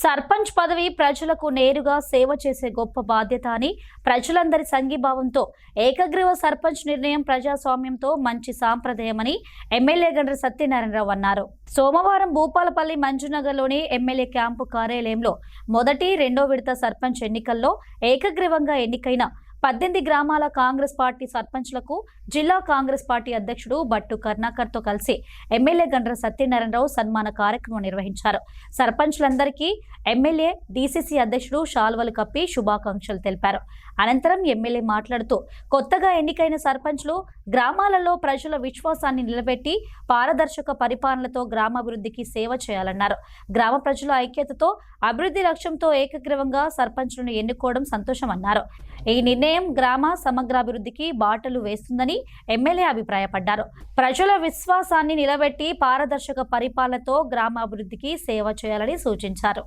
సర్పంచ్ పదవి ప్రజలకు నేరుగా సేవ చేసే గొప్ప బాధ్యత అని ప్రజలందరి సంఘీభావంతో ఏకగ్రీవ సర్పంచ్ నిర్ణయం ప్రజాస్వామ్యంతో మంచి సాంప్రదాయమని ఎమ్మెల్యే గండ్ర సత్యనారాయణరావు అన్నారు. సోమవారం భూపాలపల్లి మంజునగర్లోని ఎమ్మెల్యే క్యాంపు కార్యాలయంలో మొదటి, రెండో విడత సర్పంచ్ ఎన్నికల్లో ఏకగ్రీవంగా ఎన్నికైన 18 గ్రామాల కాంగ్రెస్ పార్టీ సర్పంచ్లకు జిల్లా కాంగ్రెస్ పార్టీ అధ్యక్షుడు బట్టు కర్ణాకర్తో కలిసి ఎమ్మెల్యే గండ్ర సత్యనారాయణరావు సన్మాన కార్యక్రమం నిర్వహించారు. సర్పంచ్లందరికీ ఎమ్మెల్యే డీసీసీ అధ్యక్షుడు శాల్వలు కప్పి శుభాకాంక్షలు తెలిపారు. అనంతరం ఎమ్మెల్యే మాట్లాడుతూ కొత్తగా ఎన్నికైన సర్పంచ్లు గ్రామాలలో ప్రజల విశ్వాసాన్ని నిలబెట్టి పారదర్శక పరిపాలనతో గ్రామాభివృద్ధికి సేవ చేయాలన్నారు. గ్రామ ప్రజల ఐక్యతతో అభివృద్ధి లక్ష్యంతో ఏకగ్రీవంగా సర్పంచ్లను ఎన్నుకోవడం సంతోషమన్నారు. ఈ నిర్ణయం గ్రామ సమగ్రాభివృద్ధికి బాటలు వేస్తుందని ఎమ్మెల్యే అభిప్రాయపడ్డారు. ప్రజల విశ్వాసాన్ని నిలబెట్టి పారదర్శక పరిపాలనతో గ్రామాభివృద్ధికి సేవ చేయాలని సూచించారు.